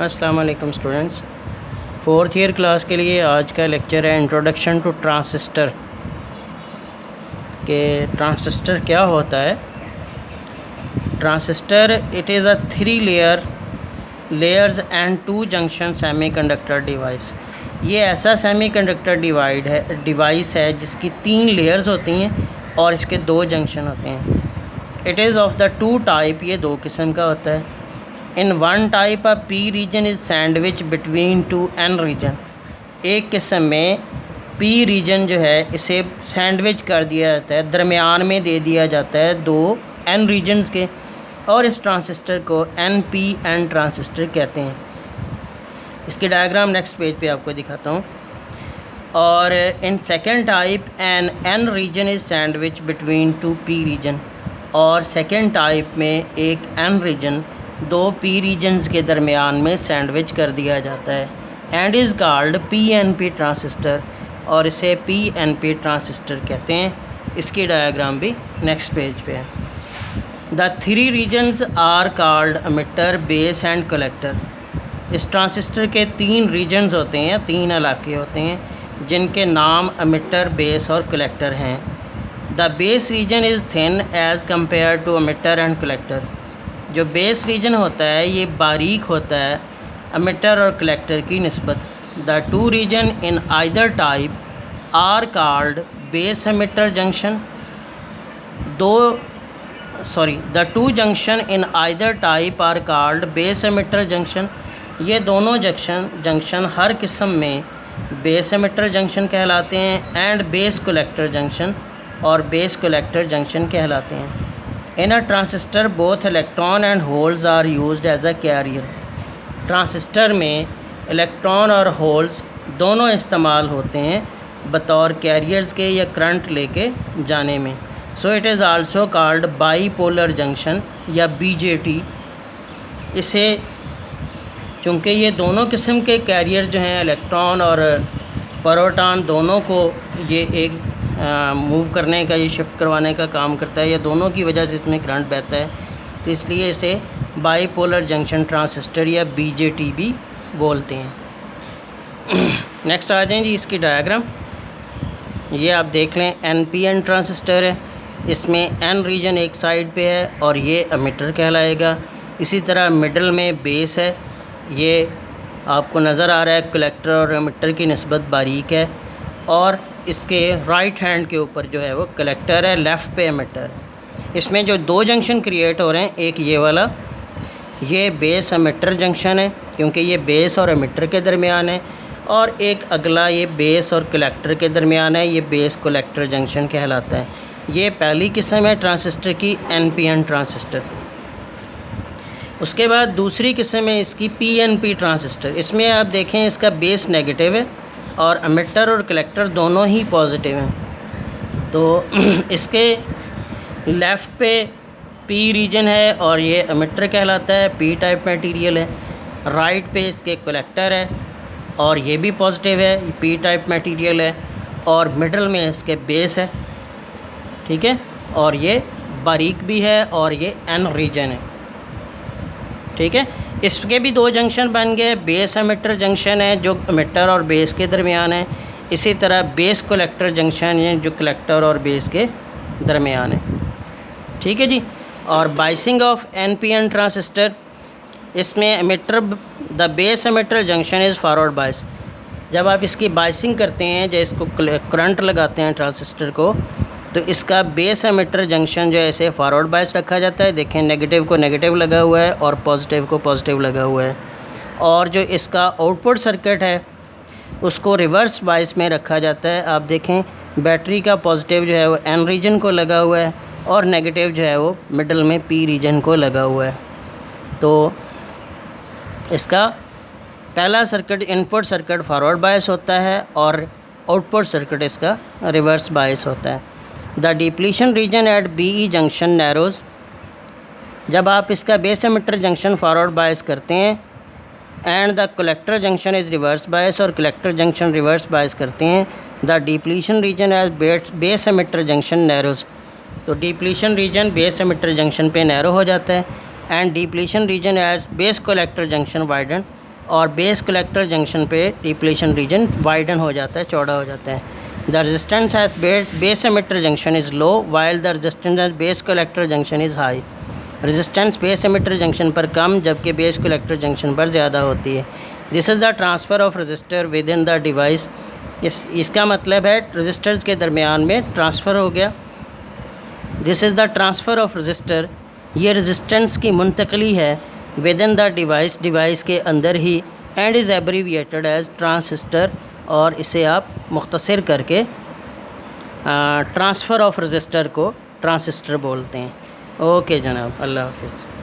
अस्सलाम वालेकुम students. Fourth year class के लिए आज का लेक्चर है इंट्रोडक्शन टू ट्रांसिस्टर। के ट्रांसिस्टर क्या होता है। Transistor it is a 3 layers and 2 junction semiconductor device. ये ऐसा सेमीकंडक्टर डिवाइस है जिसकी 3 लेयर्स होती हैं और इसके 2 जंक्शन होते हैं। It is of the 2 type, ये 2 किस्म का होता है। In 1 type a P region is sandwich between 2 N region. एक किस्म में पी रीजन जो है इसे सैंडविच कर दिया जाता है, दरमियान में दे दिया जाता है 2 एन रीजन्स के, और इस ट्रांसिस्टर को एन पी एन ट्रांसिस्टर कहते हैं। इसके डायग्राम नेक्स्ट पेज पे आपको दिखाता हूँ। और in second type N region is sandwich between 2 P region, और सेकेंड टाइप में एक एन रीजन 2 पी रीजन्स के दरमियान में सैंडविच कर दिया जाता है and is called P N P transistor, और इसे पी एन पी ट्रांसिस्टर कहते हैं। इसकी डायग्राम भी नेक्स्ट पेज पे है। The 3 regions are called emitter, base and collector. इस ट्रांसिस्टर के 3 रीजन्स होते हैं, 3 इलाके होते हैं जिनके नाम एमिटर, बेस और कलेक्टर हैं। The base region is thin as compare to emitter and collector. जो बेस रीजन होता है ये बारीक होता है एमिटर और कलेक्टर की निस्बत। The 2 region in either type are called base emitter junction. The 2 junction in either type are called base emitter junction. ये दोनों जंक्शन हर किस्म में बेस एमिटर जंक्शन कहलाते हैं एंड बेस कलेक्टर जंक्शन और बेस कलेक्टर जंक्शन कहलाते हैं। In a transistor both electron and holes are used as a carrier. Transistor में इलेक्ट्रॉन और होल्स दोनों इस्तेमाल होते हैं बतौर कैरियर्स के या करंट लेके जाने में। So it is also called bipolar junction या बीजेटी। इसे चूँकि ये दोनों किस्म के कैरियर जो हैं इलेक्ट्रॉन और प्रोटॉन, दोनों को ये एक मूव करने का, ये शिफ्ट करवाने का काम करता है, या दोनों की वजह से इसमें करंट बहता है, तो इसलिए इसे बाईपोलर जंक्शन ट्रांसिस्टर या बीजेटी भी बोलते हैं। नेक्स्ट आ जाएं जी इसकी डायग्राम। ये आप देख लें, एनपीएन ट्रांसिस्टर है, इसमें एन रीजन एक साइड पे है और ये एमिटर कहलाएगा। इसी तरह मिडल में बेस है, ये आपको नज़र आ रहा है कलेक्टर और एमिटर की निस्बत बारीक है, और इसके राइट हैंड के ऊपर जो है वो कलेक्टर है, लेफ़्ट पे एमिटर है। इसमें जो 2 जंक्शन क्रिएट हो रहे हैं, एक ये वाला, ये बेस एमिटर जंक्शन है क्योंकि ये बेस और एमिटर के दरमियान है, और एक अगला ये बेस और कलेक्टर के दरमियान है, ये बेस कलेक्टर जंक्शन कहलाता है। ये पहली किस्म है ट्रांसिस्टर की, एनपीएन ट्रांसिस्टर। उसके बाद दूसरी किस्म है इसकी पीएनपी ट्रांसिस्टर। इसमें आप देखें इसका बेस नेगेटिव है और एमिटर और कलेक्टर दोनों ही पॉजिटिव हैं। तो इसके लेफ़्ट पे पी रीजन है और ये एमिटर कहलाता है, पी टाइप मटेरियल है। राइट पे इसके कलेक्टर है और ये भी पॉजिटिव है, ये पी टाइप मटेरियल है, और मिडल में इसके बेस है, ठीक है, और ये बारीक भी है और ये एन रीजन है, ठीक है। इसके भी 2 जंक्शन बन गए। बेस एमिटर जंक्शन है जो एमिटर और बेस के दरमियान है, इसी तरह बेस कलेक्टर जंक्शन है जो कलेक्टर और बेस के दरमियान है, ठीक है जी। और बाइसिंग ऑफ एनपीएन ट्रांसिस्टर, इसमें emitter, the base emitter junction is forward बाइस। जब आप इसकी बाइसिंग करते हैं, जब इसको करंट लगाते हैं ट्रांसिस्टर को, तो इसका बेस एमिटर जंक्शन जो है इसे फॉरवर्ड बायस रखा जाता है। देखें, नेगेटिव को नेगेटिव लगा हुआ है और पॉजिटिव को पॉजिटिव लगा हुआ है। और जो इसका आउटपुट सर्किट है उसको रिवर्स बायस में रखा जाता है। आप देखें, बैटरी का पॉजिटिव जो है वो एन रीजन को लगा हुआ है और नेगेटिव जो है वो मिडल में पी रीजन को लगा हुआ है। तो इसका पहला circuit, input circuit forward bias होता है और आउटपुट सर्किट इसका रिवर्स बायस होता है। The depletion region at BE junction narrows. जब आप इसका base emitter junction forward bias करते हैं and the collector junction is reverse bias, और कलेक्टर जंक्शन रिवर्स बायस करते हैं, the depletion region as base emitter junction narrows. तो depletion region base emitter junction पे नैरो हो जाता है and depletion region as base collector junction widen और base collector junction पे डिप्लीशन रीजन वाइडन हो जाता है, चौड़ा हो जाता है। The resistance as base emitter junction is low while the resistance as base collector junction is high. Resistance base emitter junction पर कम जबकि बेस कलेक्टर जंक्शन पर ज़्यादा होती है। This is the transfer of register with in the device. इसका मतलब है रजिस्टर्स के दरमियान में ट्रांसफ़र हो गया। This is the transfer of resistor, ये रेजिस्टेंस की मुंतकली है within the device, device के अंदर ही, and is abbreviated as transistor, और इसे आप मुख्तसर करके ट्रांसफ़र ऑफ रजिस्टर को ट्रांसिस्टर बोलते हैं। ओके जनाब, अल्लाह हाफ़िज़।